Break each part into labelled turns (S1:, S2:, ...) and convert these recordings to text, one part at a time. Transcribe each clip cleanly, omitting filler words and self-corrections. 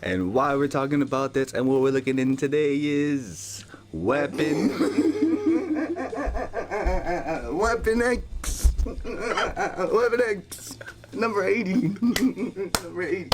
S1: And why we're talking about this and what we're looking in today is Weapon X. Weapon X. Number 80. Number 80.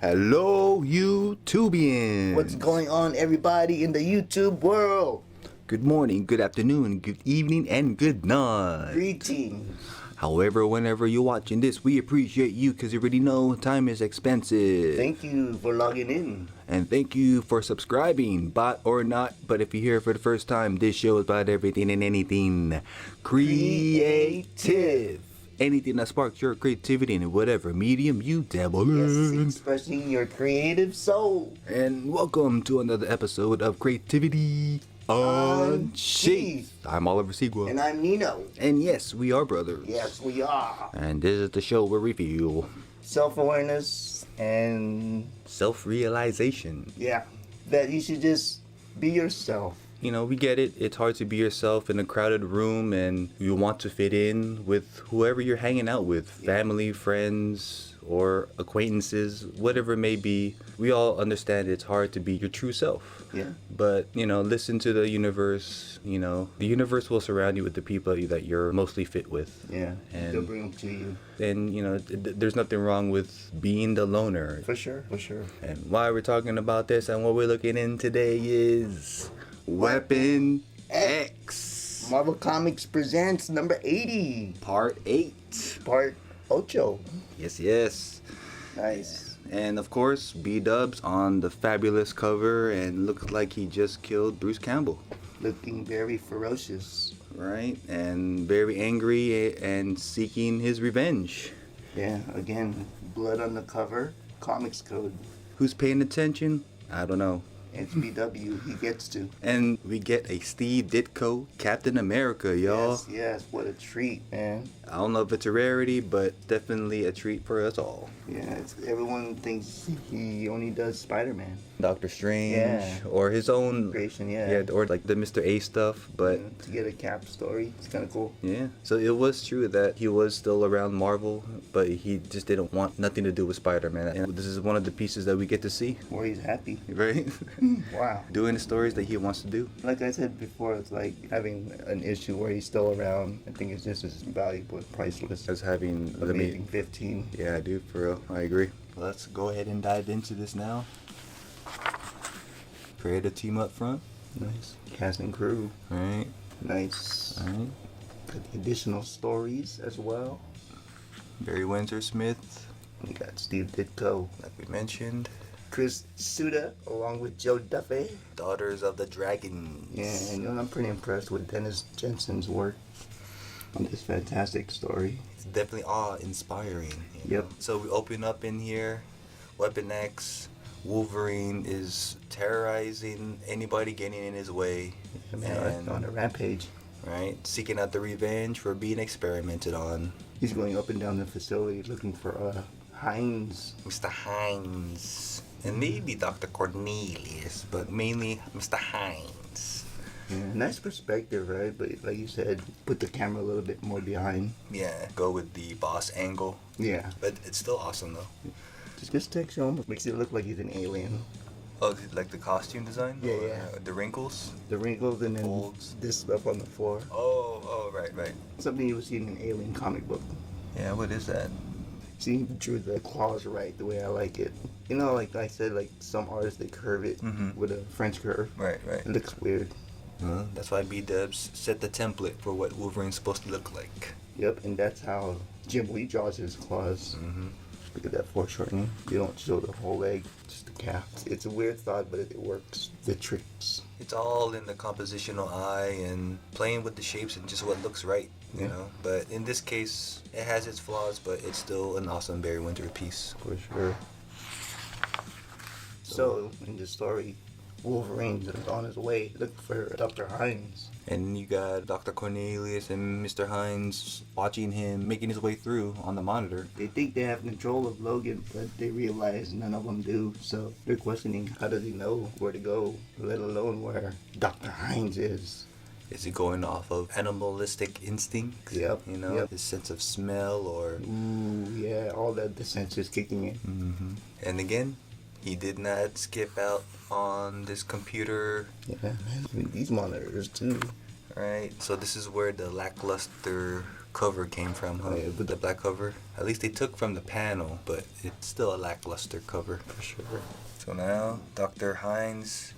S1: Hello, YouTubians.
S2: What's going on, everybody in the YouTube world?
S1: Good morning, good afternoon, good evening, and good night.
S2: Greetings.
S1: However, whenever you're watching this, we appreciate you because you already know time is expensive.
S2: Thank you for logging in.
S1: And thank you for subscribing, bot or not. But if you're here for the first time, this show is about everything and anything creative. Anything that sparks your creativity in whatever medium you dabble in.
S2: Yes, expressing your creative soul.
S1: And welcome to another episode of Creativity Unsheathed. I'm Oliver Segua.
S2: And I'm Nino.
S1: And yes, we are brothers.
S2: Yes, we are.
S1: And this is the show where we reveal
S2: Self-awareness and...
S1: self-realization.
S2: yeah, that you should just be yourself.
S1: You know, we get it. It's hard to be yourself in a crowded room and you want to fit in with whoever you're hanging out with. Family, friends, or acquaintances, whatever it may be. We all understand it's hard to be your true self.
S2: Yeah.
S1: But, you know, listen to the universe. You know, the universe will surround you with the people that you're mostly fit with.
S2: Yeah,
S1: And
S2: they'll bring them to you.
S1: And, you know, there's nothing wrong with being the loner.
S2: For sure, for sure.
S1: And why we're talking about this and what we're looking in today is Weapon X.
S2: Marvel Comics presents number 80.
S1: Part 8.
S2: Part Ocho.
S1: Yes, yes.
S2: Nice.
S1: And of course, B-Dubs on the fabulous cover and looks like he just killed Bruce Campbell.
S2: Looking very ferocious.
S1: Right? And very angry and seeking his revenge.
S2: Yeah, again, blood on the cover, comics code.
S1: Who's paying attention? I don't know.
S2: It's BW, he gets to.
S1: And we get a Steve Ditko Captain America, y'all.
S2: Yes, yes, what a treat, man.
S1: I don't know if it's a rarity, but definitely a treat for us all.
S2: Yeah, everyone thinks he only does Spider-Man.
S1: Doctor Strange,
S2: Yeah.
S1: or his own
S2: Creation, yeah.
S1: yeah, or like the Mr. A stuff, but
S2: Yeah, to get a Cap story, it's kind of cool.
S1: yeah. So it was true that he was still around Marvel, but he just didn't want nothing to do with Spider-Man. And this is one of the pieces that we get to see,
S2: Where he's happy.
S1: right?
S2: Wow.
S1: Doing the stories that he wants to do.
S2: Like I said before, it's like having an issue where he's still around. I think it's just as valuable and priceless.
S1: As having
S2: Amazing 15.
S1: Yeah, dude, for real. I agree. Let's go ahead and dive into this now. Creative team up front.
S2: Nice. Cast and crew.
S1: Alright.
S2: Nice.
S1: Alright.
S2: Additional stories as well.
S1: Barry Windsor Smith,
S2: We got Steve Ditko.
S1: like we mentioned.
S2: Chris Suda, along with Joe Duffy.
S1: Daughters of the Dragons.
S2: Yeah, and I'm pretty impressed with Dennis Jensen's work on this fantastic story.
S1: It's definitely awe-inspiring.
S2: Yep.
S1: So we open up in here. Weapon X. Wolverine is terrorizing anybody getting in his way.
S2: Yeah, man, on a rampage.
S1: Right? Seeking out the revenge for being experimented on.
S2: He's going up and down the facility looking for Hines.
S1: Mr. Hines. And maybe Dr. Cornelius, but mainly Mr. Hines.
S2: Yeah, nice perspective, right? But like you said, put the camera a little bit more behind.
S1: Yeah, go with the boss angle.
S2: Yeah.
S1: But it's still awesome though.
S2: Just takes you almost makes it look like he's an alien.
S1: Oh, like the costume design?
S2: Yeah,
S1: Or,
S2: yeah.
S1: the wrinkles?
S2: The wrinkles and then
S1: Folds.
S2: this stuff on the floor.
S1: Oh, right.
S2: Something you would see in an alien comic book.
S1: Yeah, what is that?
S2: See, he drew the claws right the way I like it. You know, like I said, like some artists, they curve it with a French curve.
S1: Right.
S2: It looks weird.
S1: That's why B-Dubs set the template for what Wolverine's supposed to look like.
S2: Yep, and that's how Jim Lee draws his claws. Look at that foreshortening. You don't show the whole leg, just the calf. It's a weird thought, but it works. The tricks.
S1: It's all in the compositional eye and playing with the shapes and just what looks right, you know. But in this case, it has its flaws, but it's still an awesome Barry Windsor piece.
S2: For sure. So, in the story, Wolverine is on his way looking for Dr. Hines.
S1: And you got Dr. Cornelius and Mr. Hines watching him making his way through on the monitor.
S2: They think they have control of Logan, but they realize none of them do. So they're questioning, how does he know where to go, let alone where Dr. Hines is?
S1: Is he going off of animalistic instincts?
S2: Yep.
S1: You know,
S2: yep.
S1: his sense of smell or...
S2: Ooh, yeah, all the senses kicking in.
S1: Mm-hmm. And again, he did not skip out on this computer.
S2: Yeah, man. These monitors, too.
S1: Right. So this is where the lackluster cover came from, huh?
S2: Yeah, but
S1: the black cover. At least they took from the panel, but it's still a lackluster cover for sure. So now Dr. Hines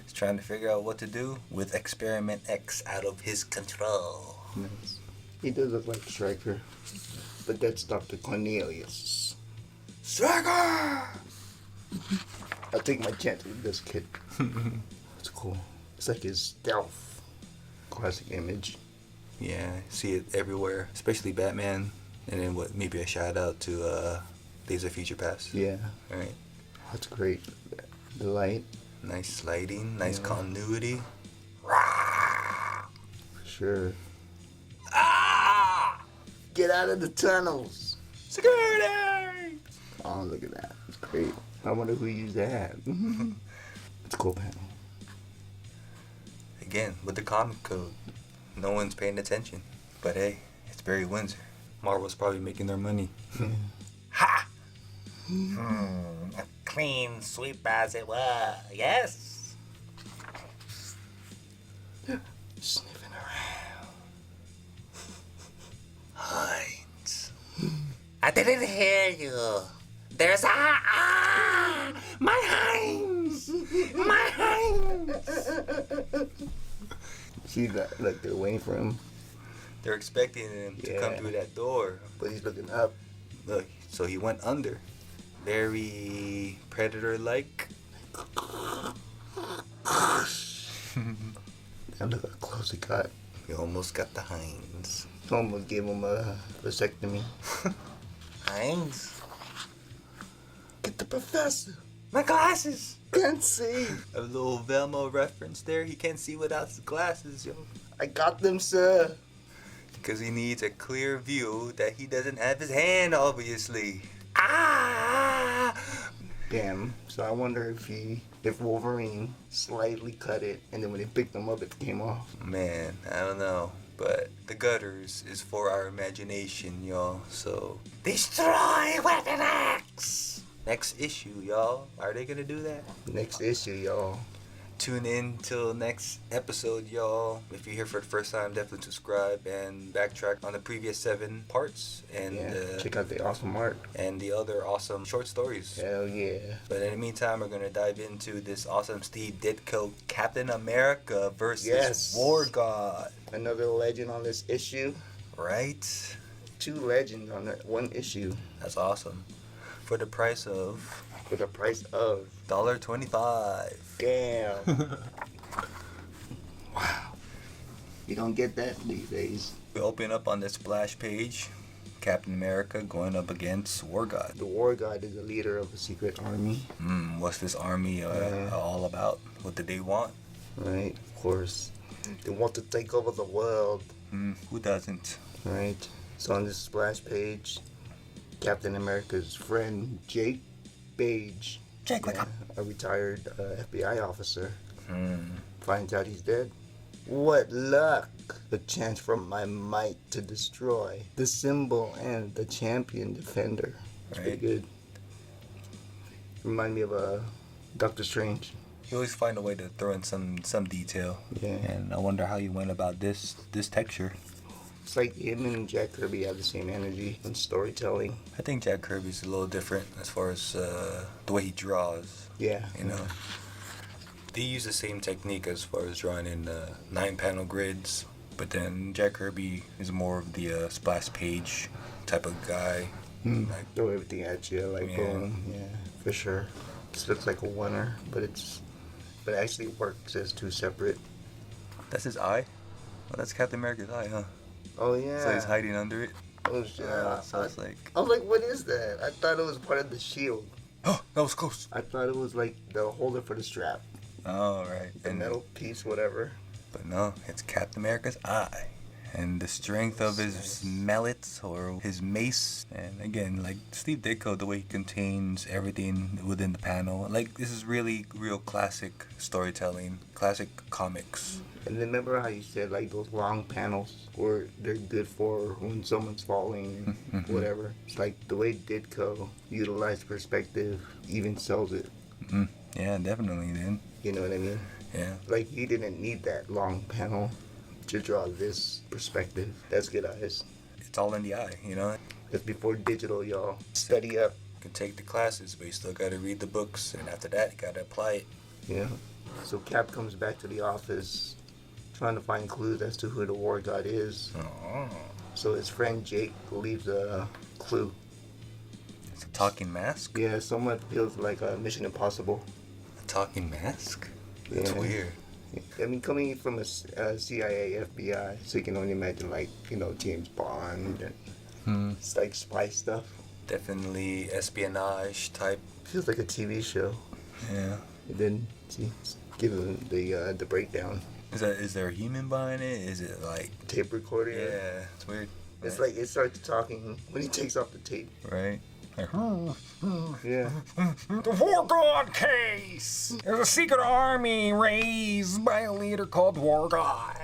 S1: is trying to figure out what to do with Experiment X out of his control.
S2: Nice. He does look like Stryker, but that's Dr. Cornelius.
S1: Stryker!
S2: I'll take my chance with this kid. It's cool. It's like his stealth classic image.
S1: Yeah, see it everywhere, especially Batman. And then maybe a shout out to Days of Future Past.
S2: Yeah.
S1: Right.
S2: That's great. The light.
S1: Nice lighting, nice continuity.
S2: For sure.
S1: Ah!
S2: Get out of the tunnels.
S1: Security!
S2: Oh, look at that. It's great. I wonder who used that. It's a cool panel.
S1: Again, with the comic code, no one's paying attention. But hey, it's Barry Windsor. Marvel's probably making their money. Ha! A clean sweep as it were, yes?
S2: Sniffing around.
S1: Hines. I didn't hear you. There's my Hines! My Hines!
S2: See that? Like they're waiting for him.
S1: They're expecting him to come through that door.
S2: But he's looking up.
S1: Look, so he went under. Very Predator-like.
S2: And look how close he got.
S1: He almost got the Hines.
S2: Almost gave him a vasectomy.
S1: Hines?
S2: Get the professor.
S1: My glasses!
S2: Can't see.
S1: A little Velma reference there. He can't see without his glasses, yo.
S2: I got them, sir.
S1: Because he needs a clear view that he doesn't have his hand, obviously.
S2: Damn. So I wonder if Wolverine slightly cut it, and then when they picked him up, it came off.
S1: Man, I don't know. But the gutters is for our imagination, y'all. So, destroy Weapon X! Next issue, y'all. Are they gonna do that?
S2: Next issue, y'all.
S1: Tune in till next episode, y'all. If you're here for the first time, definitely subscribe and backtrack on the previous 7 parts. And
S2: check out the awesome art.
S1: And the other awesome short stories.
S2: Hell yeah.
S1: But in the meantime, we're going to dive into this awesome Steve Ditko Captain America versus War God.
S2: Another legend on this issue.
S1: Right?
S2: 2 legends on that 1 issue.
S1: That's awesome. For the price of $1.25.
S2: Damn. Wow. You don't get that these days.
S1: We open up on the splash page. Captain America going up against War God.
S2: The War God is the leader of a secret army.
S1: What's this army all about? What do they want?
S2: Right, of course. They want to take over the world.
S1: Who doesn't?
S2: Right. So on this splash page, Captain America's friend Jake Page, a retired FBI officer, finds out he's dead. What luck! A chance from my might to destroy the symbol and the champion defender. It's pretty good. Remind me of Doctor Strange.
S1: You always find a way to throw in some detail.
S2: Yeah.
S1: And I wonder how you went about this texture.
S2: It's like him and Jack Kirby have the same energy and storytelling.
S1: I think Jack Kirby's a little different as far as the way he draws.
S2: Yeah.
S1: You know. They use the same technique as far as drawing in 9-panel grids, but then Jack Kirby is more of the splash page type of guy.
S2: Like, throw everything at you, like boom. Yeah, for sure. This looks like a oneer, but it actually works as 2 separate.
S1: That's his eye? Well, that's Captain America's eye, huh?
S2: Oh yeah.
S1: So he's hiding under it?
S2: Oh shit.
S1: So it's like...
S2: I was like, what is that? I thought it was part of the shield.
S1: Oh, that was close.
S2: I thought it was like the holder for the strap.
S1: Oh, right.
S2: The metal piece, whatever.
S1: But no, it's Captain America's eye. And the strength of his mallet or his mace. And again, like Steve Ditko, the way he contains everything within the panel. Like, this is really real classic storytelling, classic comics.
S2: And then remember how you said, like, those long panels where they're good for when someone's falling, whatever. It's like the way Ditko utilized perspective even sells it.
S1: Mm-hmm. Yeah, definitely, then.
S2: You know what I mean?
S1: Yeah.
S2: Like, he didn't need that long panel to draw this perspective. That's good eyes.
S1: It's all in the eye, you know?
S2: That's before digital, y'all. Study up.
S1: You can take the classes, but you still gotta read the books, and after that, you gotta apply it.
S2: Yeah. So Cap comes back to the office trying to find clues as to who the war god is.
S1: Oh.
S2: So his friend Jake leaves a clue.
S1: It's a talking mask?
S2: Yeah, somewhat feels like a Mission Impossible.
S1: A talking mask? That's weird.
S2: I mean, coming from a CIA, FBI, so you can only imagine, like, you know, James Bond and it's like spy stuff.
S1: Definitely espionage type.
S2: Feels like a TV show.
S1: Yeah.
S2: And then give them the breakdown.
S1: Is there a human behind it? Is it like
S2: Tape recorder?
S1: Yeah, it's weird.
S2: It's like it starts talking when he takes off the tape.
S1: Right. Like,
S2: Yeah.
S3: The War God case! There's a secret army raised by a leader called War God.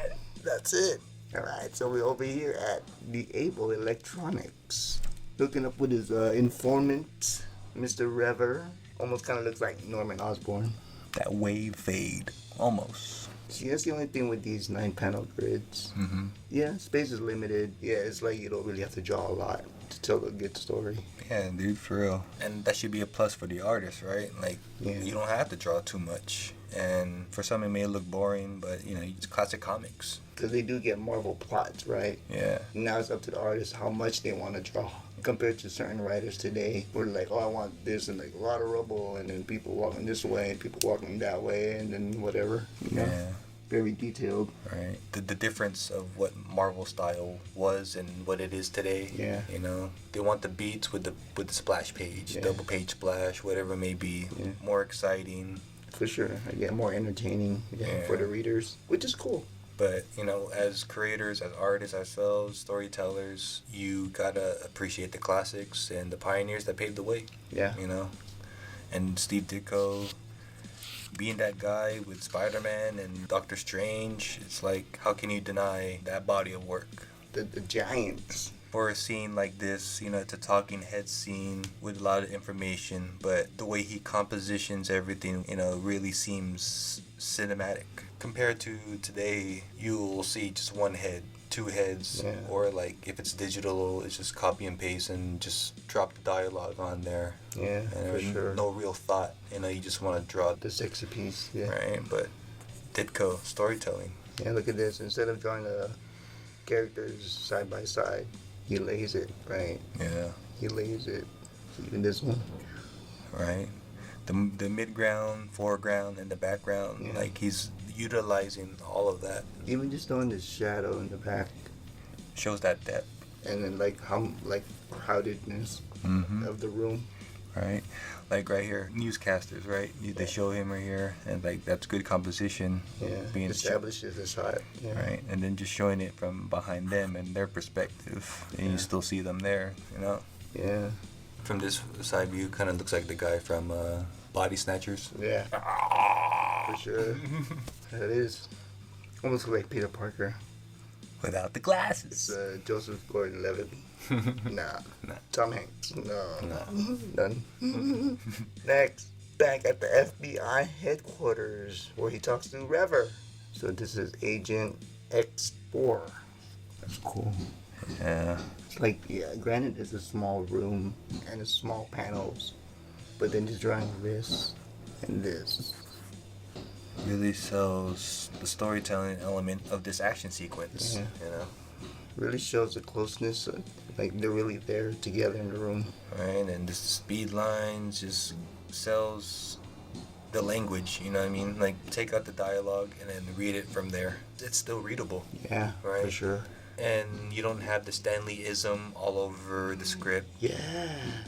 S2: That's it. Alright, so we're over here at the Able Electronics. Hooking up with his informant, Mr. Rever. Almost kind of looks like Norman Osborn.
S1: that wave fade, almost.
S2: See, that's the only thing with these 9-panel grids.
S1: Mm-hmm.
S2: Yeah, space is limited. Yeah, it's like you don't really have to draw a lot to tell a good story.
S1: Yeah, dude, for real. And that should be a plus for the artist, right? Like,
S2: Yeah.
S1: you don't have to draw too much. And for some, it may look boring, but, you know, it's classic comics.
S2: Because they do get Marvel plots, right?
S1: Yeah.
S2: Now it's up to the artist how much they want to draw. Compared to certain writers today, who are like, oh, I want this, and like a lot of rubble, and then people walking this way, and people walking that way, and then whatever. You know?
S1: Yeah.
S2: Very detailed.
S1: Right. The difference of what Marvel style was and what it is today.
S2: Yeah.
S1: You know, they want the beats with the splash page,
S2: Yeah.
S1: double page splash, whatever it may be.
S2: Yeah.
S1: More exciting.
S2: For sure. Yeah, more entertaining for the readers, which is cool.
S1: But, you know, as creators, as artists ourselves, storytellers, you gotta appreciate the classics and the pioneers that paved the way.
S2: Yeah.
S1: You know? And Steve Ditko, being that guy with Spider-Man and Doctor Strange, it's like, how can you deny that body of work?
S2: The giants.
S1: For a scene like this, you know, it's a talking head scene with a lot of information, but the way he compositions everything, you know, really seems cinematic. Compared to today, you'll see just one head, two heads,
S2: Yeah.
S1: or like if it's digital, it's just copy and paste and just drop the dialogue on there.
S2: Yeah,
S1: And
S2: for
S1: there's
S2: sure.
S1: no real thought, you know, you just want to draw,
S2: The sexy piece. Yeah.
S1: right? But Ditko, storytelling.
S2: Yeah, look at this. Instead of drawing the characters side by side, he lays it, right?
S1: Yeah.
S2: He lays it. Even this one.
S1: Right? The mid-ground, foreground, and the background,
S2: Yeah.
S1: like he's utilizing all of that.
S2: Even just throwing the shadow in the back.
S1: Shows that depth,
S2: And then like how crowdedness
S1: Mm-hmm.
S2: of the room.
S1: right? Like right here, newscasters, right? They show him right here, and like that's good composition.
S2: Yeah.
S1: Being
S2: Establishes the shot. Yeah.
S1: right, and then just showing it from behind them and their perspective, and
S2: Yeah.
S1: you still see them there, you know.
S2: Yeah.
S1: From this side view, kind of looks like the guy from Body Snatchers.
S2: Yeah. For sure. That is. Almost like Peter Parker.
S1: Without the
S2: It's
S1: glasses.
S2: Joseph Gordon-Levitt. Nah.
S1: Nah.
S2: Tom Hanks. No.
S1: No.
S2: None. Next, back at the FBI headquarters where he talks to Rever. So this is Agent X4. That's cool.
S1: Yeah.
S2: It's like, yeah, granted it's a small room and it's small panels, but then just drawing this and this.
S1: Really sells the storytelling element of this action sequence.
S2: Yeah.
S1: You know.
S2: Really shows the closeness, like they're really there together in the room.
S1: Right, and the speed lines just sells the language, you know what I mean? Like, take out the dialogue and then read it from there. It's still readable.
S2: Yeah,
S1: Right.
S2: for sure.
S1: And you don't have the Stanley-ism all over the script.
S2: Yeah.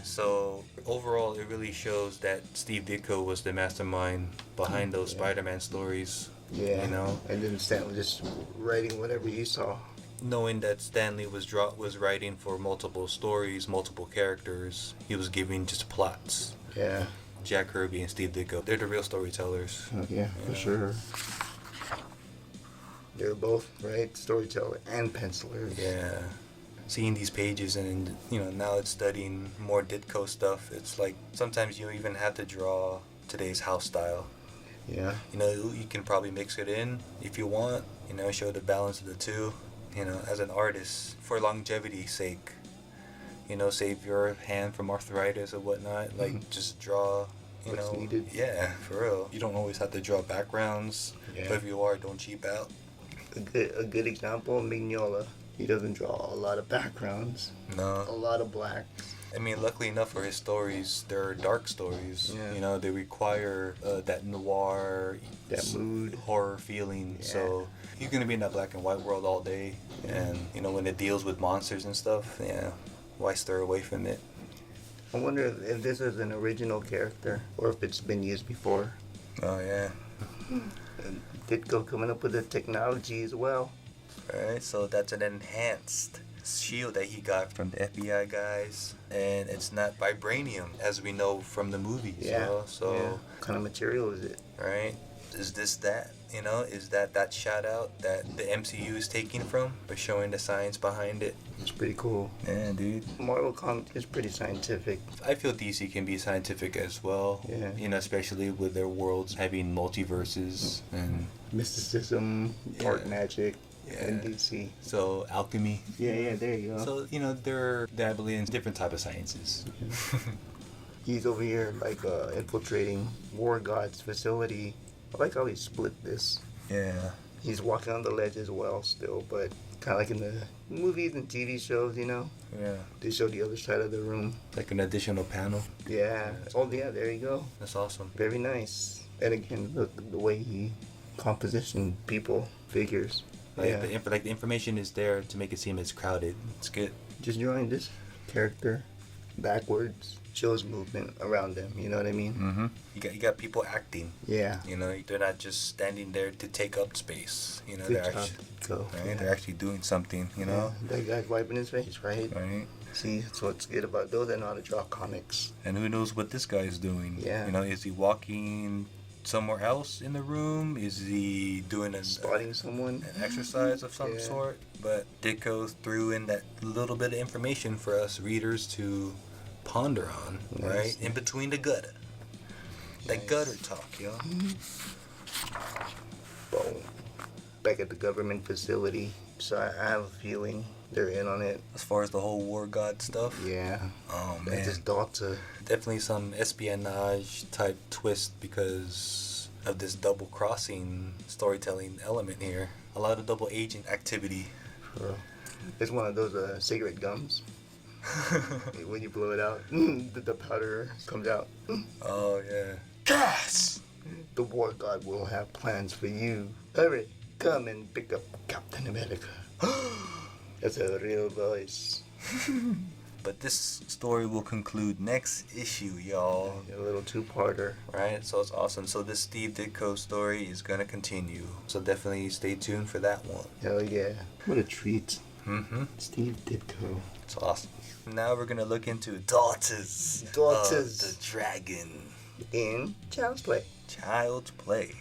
S1: So, overall, it really shows that Steve Ditko was the mastermind behind those
S2: Yeah.
S1: Spider-Man stories.
S2: Yeah.
S1: You know?
S2: And then Stanley just writing whatever he saw.
S1: Knowing that Stanley was writing for multiple stories, multiple characters, he was giving just plots.
S2: Yeah.
S1: Jack Kirby and Steve Ditko, they're the real storytellers.
S2: Oh, yeah, for sure. They're both, right? Storyteller and penciler.
S1: Yeah. Seeing these pages and, now it's studying more Ditko stuff. It's like sometimes you even have to draw today's house style.
S2: Yeah.
S1: You can probably mix it in if you want, show the balance of the two. As an artist, for longevity's sake, save your hand from arthritis or whatnot. Like, just draw,
S2: What's needed.
S1: Yeah, for real. You don't always have to draw backgrounds.
S2: Yeah.
S1: But if you are, don't cheap out.
S2: A good example, Mignola. He doesn't draw a lot of backgrounds.
S1: No.
S2: A lot of black.
S1: I mean, luckily enough for his stories, they're dark stories.
S2: Yeah.
S1: They require that noir,
S2: That mood.
S1: horror feeling.
S2: Yeah.
S1: So you're gonna be in that black and white world all day, and when it deals with monsters and stuff, why stir away from it?
S2: I wonder if this is an original character or if it's been used before.
S1: Oh yeah.
S2: And Ditko coming up with the technology as well.
S1: Alright, so that's an enhanced shield that he got from the FBI guys, and it's not vibranium as we know from the movies.
S2: Yeah.
S1: So
S2: What kind of material is it?
S1: right, is this that? Is that shout out that the MCU is taking from by showing the science behind it?
S2: It's pretty cool.
S1: Yeah, dude.
S2: Marvel Comics is pretty scientific.
S1: I feel DC can be scientific as well.
S2: Yeah.
S1: Especially with their worlds having multiverses and
S2: Mysticism, dark
S1: Yeah.
S2: magic,
S1: Yeah.
S2: and DC.
S1: so alchemy.
S2: Yeah, there you go.
S1: So they're dabbling in different type of sciences.
S2: He's over here infiltrating War God's facility. I like how he split this.
S1: Yeah.
S2: He's walking on the ledge as well still, but kind of like in the movies and TV shows,
S1: Yeah.
S2: They show the other side of the room.
S1: Like an additional panel.
S2: Yeah. Oh, yeah, there you go.
S1: That's awesome.
S2: Very nice. And again, look, the way he composition people, figures.
S1: Like the information is there to make it seem it's crowded. It's good.
S2: Just drawing this character backwards shows movement around them, you know what I mean?
S1: Mm-hmm. You got people acting.
S2: Yeah.
S1: They're not just standing there to take up space.
S2: Good
S1: They're
S2: job,
S1: actually
S2: Ditko.
S1: right? They're actually doing something.
S2: Yeah, that guy's wiping his face, right?
S1: Right.
S2: See, that's what's good about those that know how to draw comics.
S1: And who knows what this guy's doing?
S2: Yeah.
S1: Is he walking somewhere else in the room? Is he doing
S2: Spotting someone.
S1: an exercise of some
S2: Yeah.
S1: sort? But Ditko threw in that little bit of information for us readers to ponder on,
S2: Nice.
S1: right? In between the gutter. That
S2: Nice.
S1: gutter talk, yo.
S2: Boom. Back at the government facility. So I have a feeling they're in on it.
S1: As far as the whole war god stuff.
S2: Yeah.
S1: Oh
S2: That's
S1: man.
S2: just daughter.
S1: Definitely some espionage type twist because of this double crossing storytelling element here. A lot of double agent activity.
S2: It's one of those cigarette gums. When you blow it out, the powder comes out.
S1: Oh yeah.
S3: Gas!
S2: The war god will have plans for you. Hurry, come and pick up Captain America. That's a real voice.
S1: But this story will conclude next issue, y'all.
S2: A little two-parter.
S1: Right? So it's awesome. So this Steve Ditko story is gonna continue. So definitely stay tuned for that one.
S2: Hell yeah. What a treat.
S1: Mm-hmm.
S2: Steve Ditko.
S1: It's awesome. Now we're gonna look into Daughters.
S2: Daughters.
S1: Of the Dragon.
S2: In Child's Play.
S1: Child's Play.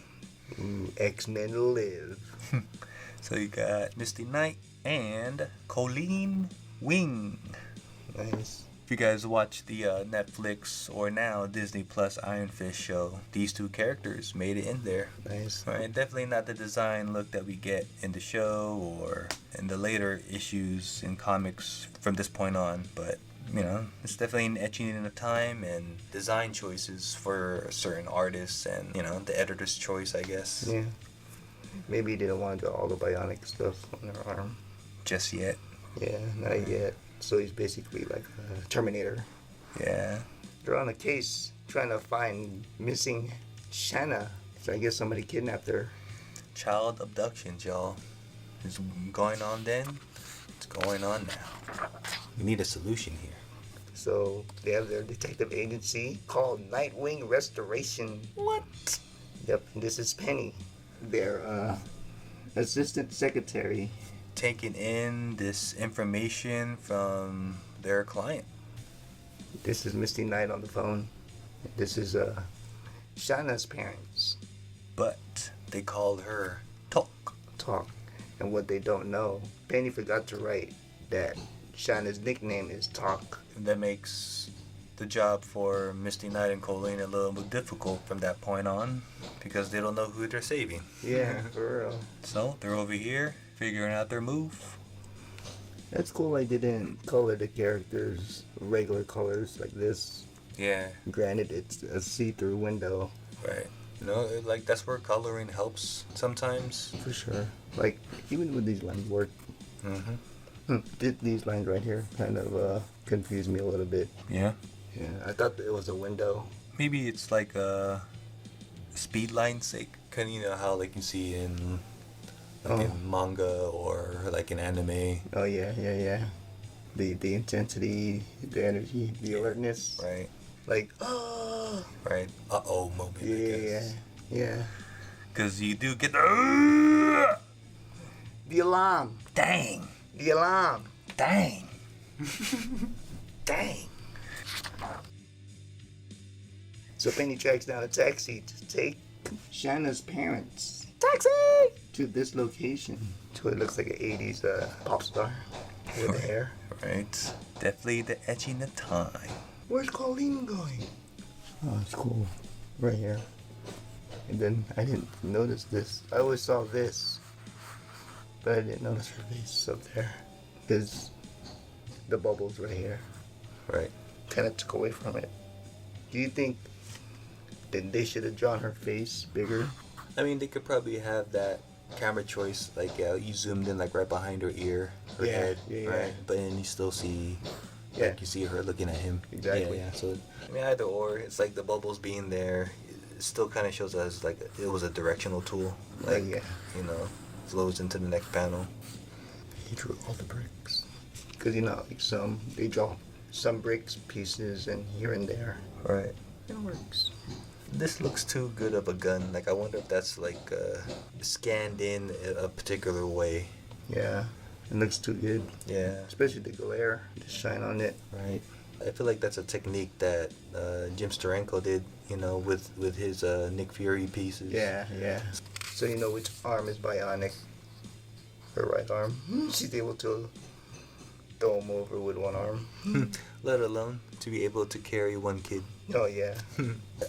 S2: Ooh, X-Men Live.
S1: So you got Misty Knight and Colleen Wing.
S2: Nice.
S1: If you guys watch the Netflix or now Disney Plus Iron Fist show, these two characters made it in there.
S2: Nice.
S1: Right, definitely not the design look that we get in the show or in the later issues in comics from this point on, but it's definitely an etching in of time and design choices for certain artists and the editor's choice, I guess.
S2: Yeah. Maybe he didn't want to draw all the bionic stuff on their arm.
S1: Just yet.
S2: Yeah, not yet. So he's basically like a Terminator.
S1: Yeah.
S2: They're on a case trying to find missing Shanna. So I guess somebody kidnapped her.
S1: Child abductions, y'all. It's going on then. It's going on now. We need a solution here.
S2: So they have their detective agency called Nightwing Restoration.
S1: What?
S2: Yep, and this is Penny. their assistant secretary.
S1: Taking in this information from their client.
S2: This is Misty Knight on the phone. This is Shana's parents.
S1: But they called her Talk.
S2: Talk. And what they don't know, Penny forgot to write that Shana's nickname is Talk.
S1: That makes the job for Misty Knight and Colleen a little bit difficult from that point on because they don't know who they're saving.
S2: Yeah, for real.
S1: So they're over here figuring out their move.
S2: That's cool I didn't color the characters regular colors like this.
S1: Yeah.
S2: Granted, it's a see-through window.
S1: Right. You know, like that's where coloring helps sometimes.
S2: For sure. Like, even with these lines work.
S1: Mm-hmm.
S2: These lines right here kind of confused me a little bit.
S1: Yeah.
S2: Yeah, I thought that it was a window.
S1: Maybe it's like a speed line's sake. Kind of, you know how like you see in in manga or like in anime.
S2: Oh yeah. The intensity, the energy, the alertness.
S1: Right.
S2: Like, oh.
S1: Right. Uh-oh moment.
S2: Yeah.
S1: Because you do get the...
S2: The alarm.
S1: Dang.
S2: The alarm.
S1: Dang. Dang.
S2: So Penny tracks down a taxi to take Shanna's parents.
S3: Taxi!
S2: To this location. To what looks like an 80s pop star with hair.
S1: Right. Definitely the etching of time.
S2: Where's Colleen going? Oh, it's cool. Right here. And then I didn't notice this. I always saw this. But I didn't notice her face up there. There's the bubbles right here.
S1: Right.
S2: Kind of took away from it. Do you think that they should have drawn her face bigger?
S1: I mean, they could probably have that camera choice, like you zoomed in like right behind her ear, her head, right? But then you still see, like you see her looking at him.
S2: Exactly.
S1: Yeah. So I mean, either or, it's like the bubbles being there, it still kind of shows us like it was a directional tool. Like you know, flows into the next panel.
S2: He drew all the bricks. Cause you know, like they draw some bricks pieces and here and there.
S1: Right.
S2: It works.
S1: This looks too good of a gun. Like, I wonder if that's, like, scanned in a particular way.
S2: Yeah, it looks too good.
S1: Yeah.
S2: Especially the glare, the shine on it.
S1: Right. I feel like that's a technique that Jim Steranko did, you know, with his Nick Fury pieces.
S2: Yeah. So you know which arm is bionic? Her right arm. She's able to throw him over with one arm.
S1: Let alone to be able to carry one kid.
S2: Oh, yeah.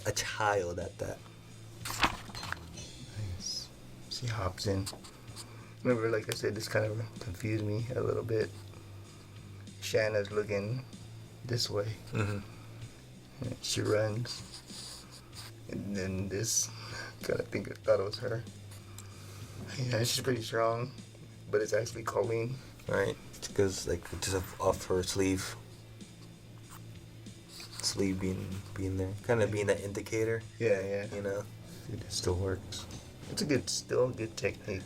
S1: A child at that.
S2: Nice. She hops in. Remember, like I said, this kind of confused me a little bit. Shanna's looking this way.
S1: Mm-hmm.
S2: She runs. And then this, thought it was her. Yeah, she's pretty strong. But it's actually Colleen.
S1: Right. Because, like, just off her sleeve being there, kind of being that indicator.
S2: Yeah.
S1: You know,
S2: It still works. It's still a good technique.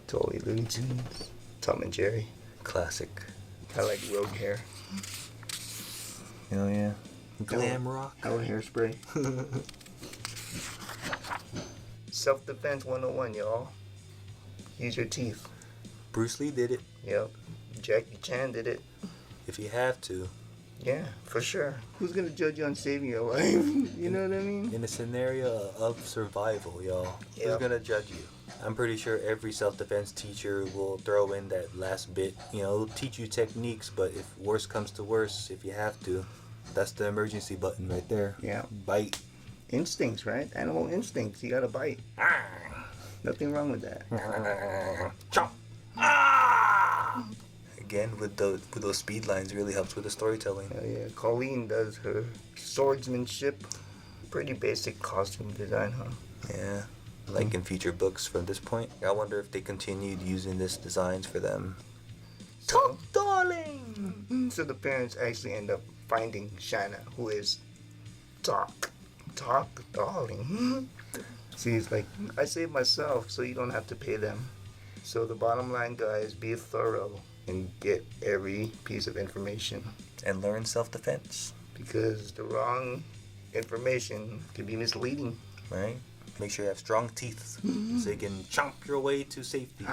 S2: Totally Looney Tunes. Tom and Jerry.
S1: classic.
S2: Kind of like Rogue hair.
S1: Hell yeah. Glam rock.
S2: Our hairspray. Self-defense 101, y'all. Use your teeth.
S1: Bruce Lee did it.
S2: Yep. Jackie Chan did it.
S1: If you have to.
S2: Yeah, for sure. Who's gonna judge you on saving your life? You know what I mean?
S1: In a scenario of survival, y'all,
S2: Yeah.
S1: who's gonna judge you? I'm pretty sure every self-defense teacher will throw in that last bit. You know, teach you techniques, but if worse comes to worse, if you have to, that's the emergency button right there.
S2: Yeah.
S1: Bite.
S2: Instincts, right? Animal instincts. You gotta bite. Nothing wrong with that.
S1: Chomp. Again, with those speed lines, really helps with the storytelling.
S2: Hell yeah. Colleen does her swordsmanship. Pretty basic costume design, huh?
S1: Yeah. Like in future books from this point. I wonder if they continued using this designs for them.
S2: Talk, darling! So the parents actually end up finding Shanna, who is Talk, darling. She's like, I saved myself, so you don't have to pay them. So the bottom line, guys, be thorough and get every piece of information.
S1: And learn self-defense.
S2: Because the wrong information can be misleading.
S1: Right? Make sure you have strong teeth so you can chomp your way to safety.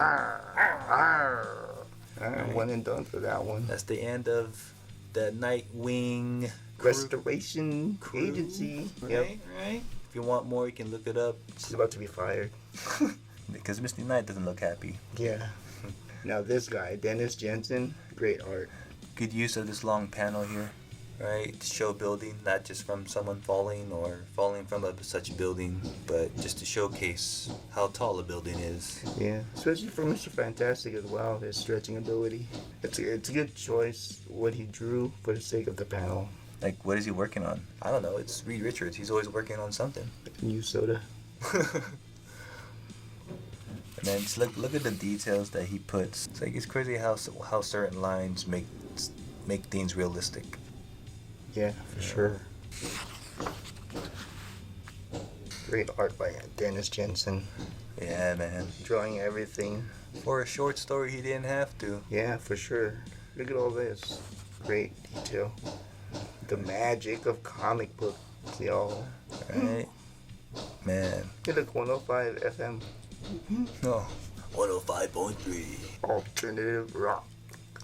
S2: One and done for that one.
S1: That's the end of the Nightwing
S2: Restoration Agency.
S1: Right. If you want more, you can look it up.
S2: She's about to be fired.
S1: Because Misty Knight doesn't look happy.
S2: Yeah. Now this guy, Dennis Jensen, great art.
S1: Good use of this long panel here. Right, to show building, not just from someone falling or falling from such building, but just to showcase how tall a building is.
S2: Yeah, especially for Mr. Fantastic as well, his stretching ability. It's a good choice what he drew for the sake of the panel.
S1: Like, what is he working on? I don't know. It's Reed Richards. He's always working on something.
S2: New soda.
S1: And then just look at the details that he puts. It's like, it's crazy how certain lines make things realistic.
S2: Yeah, for sure. Great art by Dennis Jensen.
S1: Yeah, man.
S2: Drawing everything.
S1: For a short story, he didn't have to.
S2: Yeah, for sure. Look at all this. Great detail. The magic of comic books, y'all.
S1: Right? Man.
S2: Hey, look, 105 FM.
S1: No. 105.3.
S2: Alternative rock.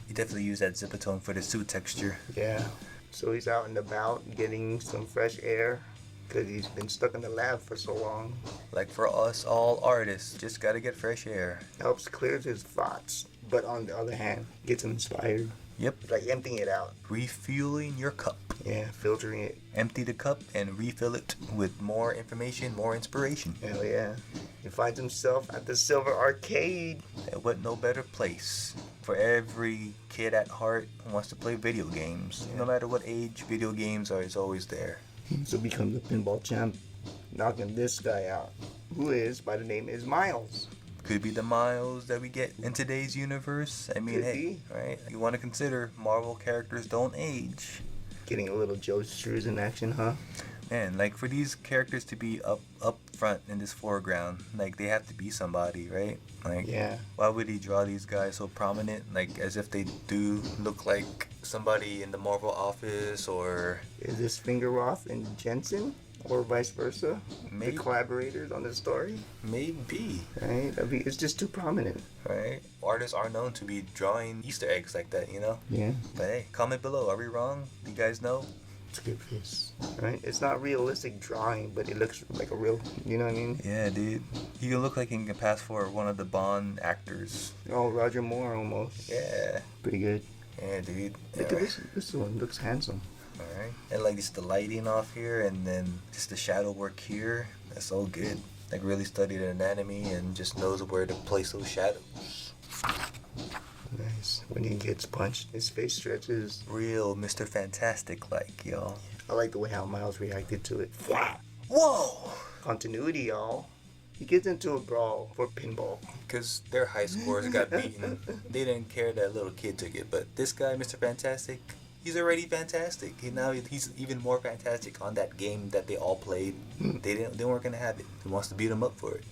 S1: He definitely used that zipper tone for the suit texture.
S2: Yeah. So he's out and about getting some fresh air because he's been stuck in the lab for so long.
S1: Like for us all artists, just gotta get fresh air.
S2: Helps clear his thoughts, but on the other hand, gets him inspired.
S1: Yep.
S2: It's like emptying it out.
S1: Refueling your cup.
S2: Yeah, filtering it.
S1: Empty the cup and refill it with more information, more inspiration.
S2: Hell yeah. He finds himself at the Silver Arcade.
S1: And what no better place for every kid at heart who wants to play video games.
S2: Yeah.
S1: No matter what age, video games is always there.
S2: So becomes the pinball champ, knocking this guy out, who is, by the name, is Miles.
S1: Could be the Miles that we get in today's universe. I mean,
S2: Could
S1: hey,
S2: be.
S1: right? You want to consider Marvel characters don't age.
S2: Getting a little Joe Struz in action, huh?
S1: Man, like for these characters to be up front in this foreground, like they have to be somebody, right? Like,
S2: Yeah.
S1: why would he draw these guys so prominent? Like as if they do look like somebody in the Marvel office or
S2: Is this Fingerroth and Jensen? Or vice versa?
S1: Maybe.
S2: The collaborators on the story?
S1: maybe,
S2: Right? It's just too prominent.
S1: right? Artists are known to be drawing Easter eggs like that, you know?
S2: Yeah.
S1: But hey, comment below. Are we wrong? Do you guys know?
S2: It's a good face. Right? It's not realistic drawing, but it looks like a real, you know what I mean?
S1: Yeah, dude. He can look like he can pass for one of the Bond actors.
S2: Oh, Roger Moore almost.
S1: Yeah.
S2: Pretty good.
S1: Yeah, dude.
S2: Look at this one. Looks handsome.
S1: Alright. And like just the lighting off here and then just the shadow work here. That's all good. Like really studied anatomy and just knows where to place those shadows.
S2: Nice. When he gets punched, his face stretches.
S1: Real Mr. Fantastic like, y'all.
S2: I like the way how Miles reacted to it.
S1: Whoa!
S2: Continuity, y'all. He gets into a brawl for pinball.
S1: Because their high scores got beaten. They didn't care that little kid took it. But this guy, Mr. Fantastic, he's already fantastic. He's even more fantastic on that game that they all played. They weren't gonna have it. He wants to beat him up for it.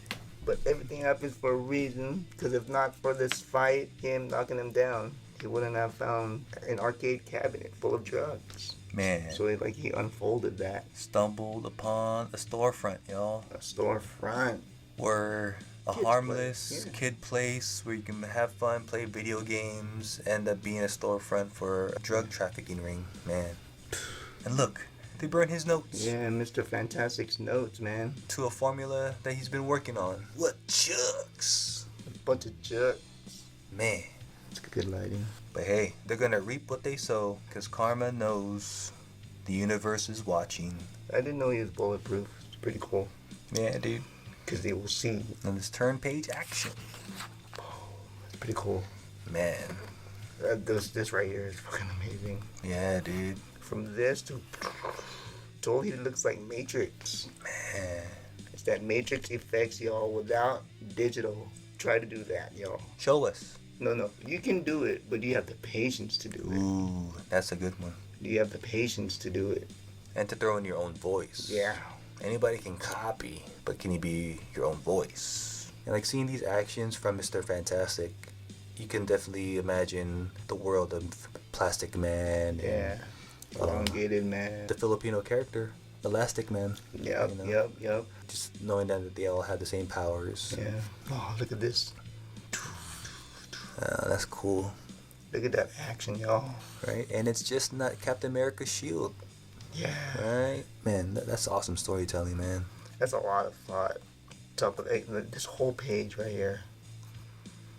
S2: But everything happens for a reason, because if not for this fight, him knocking him down, he wouldn't have found an arcade cabinet full of drugs.
S1: Man.
S2: So he unfolded that.
S1: Stumbled upon a storefront, y'all.
S2: A storefront.
S1: Where a
S2: Kid's
S1: harmless
S2: place, yeah.
S1: kid place where you can have fun, play video games, end up being a storefront for a drug trafficking ring, man. And look, they burn his notes
S2: Yeah, Mr. Fantastic's notes, man.
S1: to a formula that he's been working on. What chucks?
S2: A bunch of jerks.
S1: Man.
S2: It's good lighting.
S1: But hey, they're gonna reap what they sow, because karma knows the universe is watching.
S2: I didn't know he was bulletproof. It's pretty cool.
S1: Yeah, dude.
S2: Because they will see.
S1: And this turn page action.
S2: It's pretty cool.
S1: Man.
S2: This right here is fucking amazing.
S1: Yeah, dude.
S2: From this to totally looks like Matrix.
S1: Man.
S2: It's that Matrix effects, y'all, without digital. Try to do that, y'all.
S1: Show us.
S2: No, you can do it, but you have the patience to do it.
S1: Ooh, that's a good one.
S2: You have the patience to do it.
S1: And to throw in your own voice.
S2: Yeah.
S1: Anybody can copy, but can you be your own voice? And like seeing these actions from Mr. Fantastic, you can definitely imagine the world of Plastic Man.
S2: Yeah. Elongated man.
S1: The Filipino character,
S4: Elastic Man.
S2: Yep,
S4: you know?
S2: yep.
S4: Just knowing that they all have the same powers.
S2: Yeah. Oh, look at this.
S4: That's cool.
S2: Look at that action, y'all.
S4: Right? And it's just not Captain America's shield.
S2: Yeah.
S4: Right? Man, that's awesome storytelling, man.
S2: That's a lot of thought. Top of this whole page right here.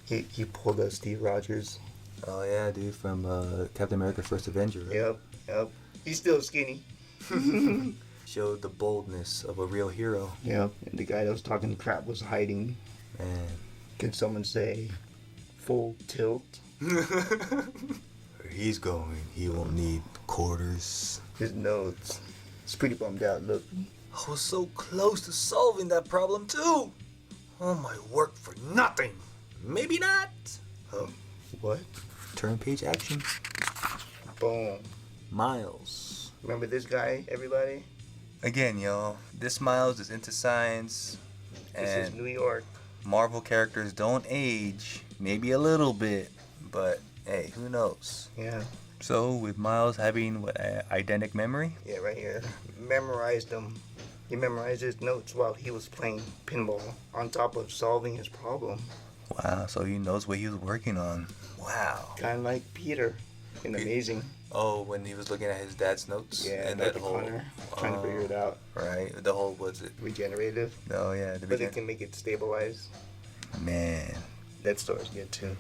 S2: He pulled a Steve Rogers.
S4: Oh, yeah, dude, from Captain America First Avenger. Right?
S2: Yep. He's still skinny.
S4: Showed the boldness of a real hero.
S2: Yep. And the guy that was talking crap was hiding.
S4: Man.
S2: Can someone say full tilt?
S4: Where he's going, he won't need quarters.
S2: His nose. It's pretty bummed out. Look.
S4: I was so close to solving that problem too. All my work for nothing. Maybe not.
S2: What?
S4: Turn page action.
S2: Boom.
S4: Miles.
S2: Remember this guy, everybody?
S1: Again, y'all, this Miles is into science,
S2: This is
S1: and
S2: New York.
S1: Marvel characters don't age, maybe a little bit, but hey, who knows?
S2: Yeah.
S1: So with Miles having what, eidetic memory?
S2: Yeah, right here. Memorized them. He memorized his notes while he was playing pinball, on top of solving his problem.
S1: Wow, so he knows what he was working on. Wow.
S2: Kind of like Peter in Amazing.
S4: Oh, when he was looking at his dad's notes?
S2: Yeah,
S4: and
S2: Dr.
S4: that whole
S2: Connor, trying to figure it out.
S4: Right, the whole, was it?
S2: Regenerative.
S1: Oh yeah, the
S2: But it
S1: beginning.
S2: can make it stabilize.
S1: Man,
S2: That story's good too.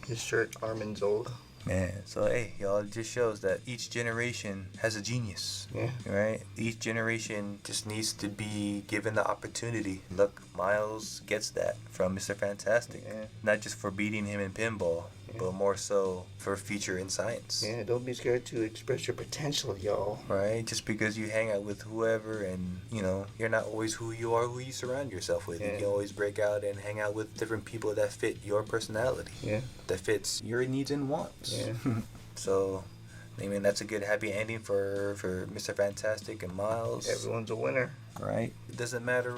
S2: His shirt, Armin's old.
S1: man. So hey, y'all, it just shows that each generation has a genius.
S2: Yeah.
S1: Right? Each generation just needs to be given the opportunity. Look, Miles gets that from Mr. Fantastic.
S2: Yeah.
S1: Not just for beating him in pinball, but more so for future in science.
S2: Yeah, don't be scared to express your potential, y'all.
S1: Right? Just because you hang out with whoever and, you know, you're not always who you are, who you surround yourself with.
S2: Yeah.
S1: You can always break out and hang out with different people that fit your personality.
S2: Yeah.
S1: That fits your needs and wants.
S2: Yeah.
S1: So, I mean, that's a good happy ending for Mr. Fantastic and Miles.
S2: Everyone's a winner.
S1: Right? It doesn't matter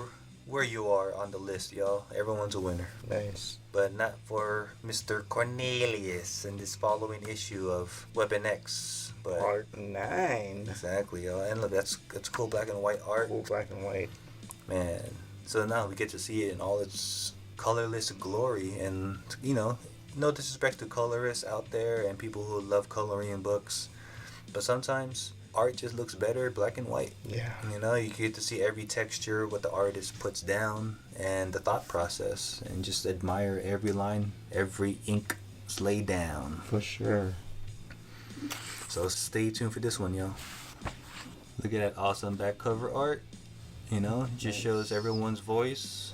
S1: where you are on the list, y'all. Everyone's a winner.
S2: Nice.
S1: But not for Mr. Cornelius in this following issue of Weapon X. But
S2: Part 9.
S1: exactly, y'all. And look, that's cool black and white art.
S2: Full black and white.
S1: Man. So now we get to see it in all its colorless glory. And, you know, no disrespect to colorists out there and people who love coloring in books. But sometimes art just looks better black and white.
S2: Yeah.
S1: You know, you get to see every texture, what the artist puts down, and the thought process, and just admire every line, every ink laid down.
S2: For sure.
S1: So stay tuned for this one, y'all. Look at that awesome back cover art. You know, it just shows everyone's voice.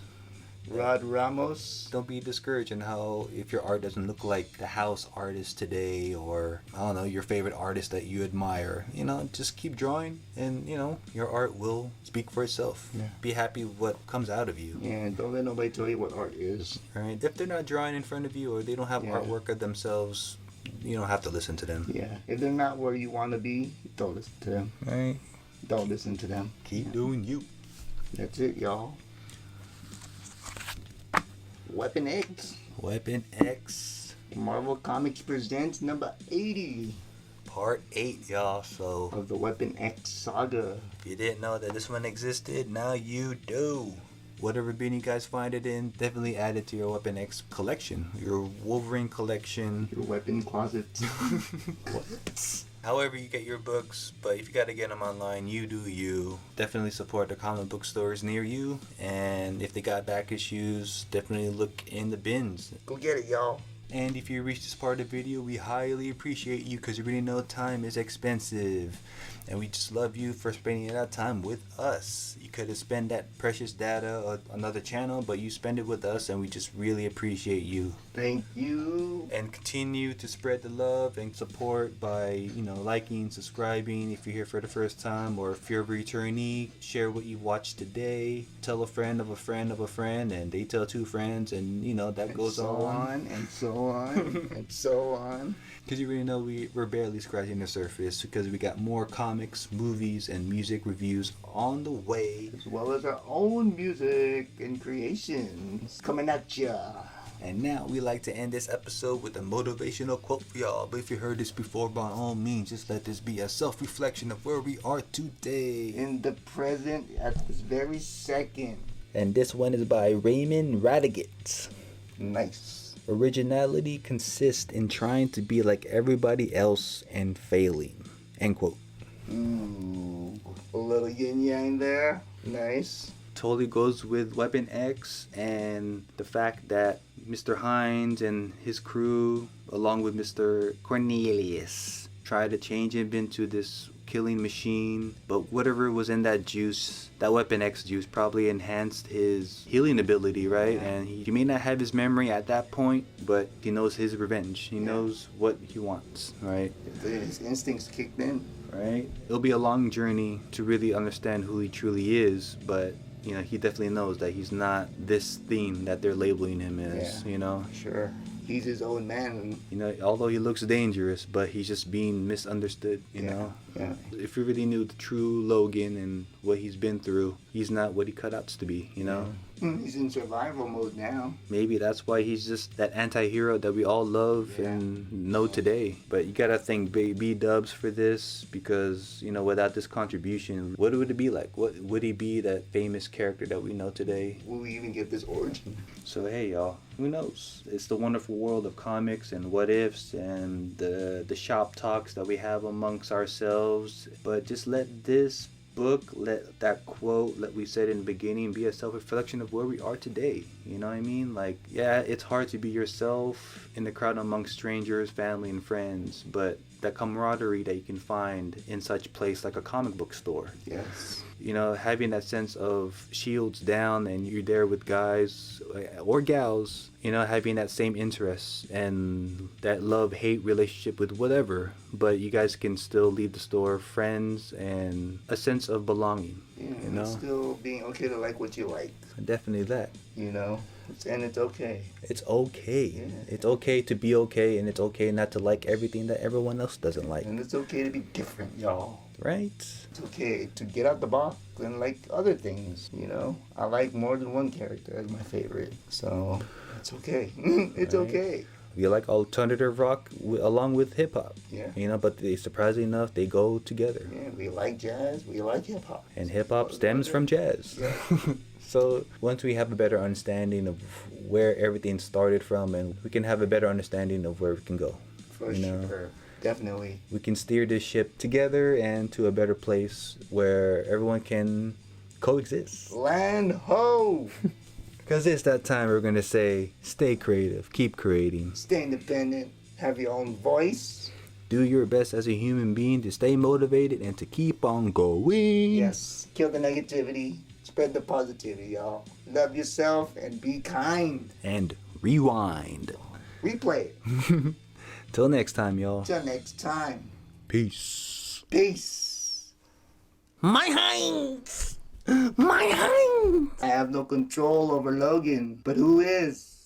S2: Rod Ramos.
S1: Don't be discouraged in how if your art doesn't look like the house artist today, or I don't know, your favorite artist that you admire. You know, just keep drawing, and you know your art will speak for itself.
S2: Yeah.
S1: Be happy with what comes out of you.
S2: And don't let nobody tell you what art is.
S1: Right? If they're not drawing in front of you or they don't have
S2: Yeah.
S1: artwork of themselves, you don't have to listen to them.
S2: Yeah. If they're not where you want to be, don't listen to them.
S1: Right?
S2: Don't listen to them.
S1: Keep doing you.
S2: That's it, y'all. Weapon X.
S1: Weapon X
S2: Marvel Comics presents number 80
S1: Part 8, y'all. So
S2: of the Weapon X saga.
S1: if you didn't know that this one existed, now you do. Whatever bin you guys find it in, definitely add it to your Weapon X collection, your Wolverine collection.
S2: Your weapon closet.
S1: However you get your books, but if you gotta get them online, you do you. Definitely support the comic book stores near you, and if they got back issues, definitely look in the bins.
S2: Go get it, y'all.
S1: And if you reach this part of the video, we highly appreciate you because you really know time is expensive. And we just love you for spending that time with us. You could have spent that precious data on another channel, but you spend it with us, and we just really appreciate you.
S2: Thank you.
S1: And continue to spread the love and support by, you know, liking, subscribing if you're here for the first time, or if you're a returnee, share what you watched today. Tell a friend of a friend of a friend, and they tell two friends, and you know that goes
S2: so
S1: on.
S2: and so on and so on.
S1: Because you really know we're barely scratching the surface, because we got more comics, movies, and music reviews on the way.
S2: As well as our own music and creations coming at ya.
S1: And now we like to end this episode with a motivational quote for y'all. But if you heard this before, by all means, just let this be a self-reflection of where we are today.
S2: In the present, at this very second.
S1: And this one is by Raymond Radiguet.
S2: Nice.
S1: Originality consists in trying to be like everybody else and failing. End quote.
S2: Ooh, a little yin yang there. Nice.
S1: Totally goes with Weapon X and the fact that Mr. Hines and his crew, along with Mr. Cornelius, tried to change him into this killing machine. But whatever was in that juice, that Weapon X juice, probably enhanced his healing ability, right? And he may not have his memory at that point, but he knows his revenge. He knows what he wants, right?
S2: His instincts kicked in.
S1: Right? It'll be a long journey to really understand who he truly is, but you know, he definitely knows that he's not this thing that they're labeling him as, you know?
S2: Sure. He's his own man.
S1: You know, although he looks dangerous, but he's just being misunderstood, you know?
S2: Yeah.
S1: If you really knew the true Logan and what he's been through, he's not what he cut out to be, you know?
S2: He's in survival mode now.
S1: Maybe that's why he's just that anti-hero that we all love and know today. But you gotta thank B-Dubs for this, because, you know, without this contribution, what would it be like? What would he be, that famous character that we know today?
S2: Will we even get this origin?
S1: So hey y'all, who knows? It's the wonderful world of comics and what ifs and the shop talks that we have amongst ourselves. But just let this book, let that quote that we said in the beginning be a self-reflection of where we are today. You know what I mean? Like, yeah, it's hard to be yourself in the crowd amongst strangers, family, and friends, but that camaraderie that you can find in such place like a comic book store.
S2: Yes.
S1: You know, having that sense of shields down and you're there with guys or gals, you know, having that same interest and that love-hate relationship with whatever, but you guys can still leave the store friends and a sense of belonging.
S2: Yeah,
S1: you know,
S2: still being okay to like what you like.
S1: Definitely that.
S2: You know, and it's okay.
S1: It's okay.
S2: Yeah.
S1: It's okay to be okay, and it's okay not to like everything that everyone else doesn't like.
S2: And it's okay to be different, y'all.
S1: Right?
S2: It's okay to get out the box and like other things, you know. I like more than one character as my favorite, so it's okay. It's okay.
S1: We like alternative rock along with hip hop.
S2: Yeah.
S1: You know, but surprisingly enough, they go together.
S2: Yeah, we like jazz, we like hip hop.
S1: And hip hop stems from jazz.
S2: Yeah.
S1: So once we have a better understanding of where everything started from, and we can have a better understanding of where we can go.
S2: For sure. Definitely.
S1: We can steer this ship together and to a better place where everyone can coexist.
S2: Land ho!
S1: Because it's that time we're going to say, stay creative, keep creating.
S2: Stay independent, have your own voice.
S1: Do your best as a human being to stay motivated and to keep on going.
S2: Yes, kill the negativity, spread the positivity, y'all. Love yourself and be kind.
S1: And rewind.
S2: Replay it.
S1: Till next time, y'all.
S2: Till next time.
S1: Peace.
S2: Peace.
S1: My Heinz! My Heinz!
S2: I have no control over Logan, but who is?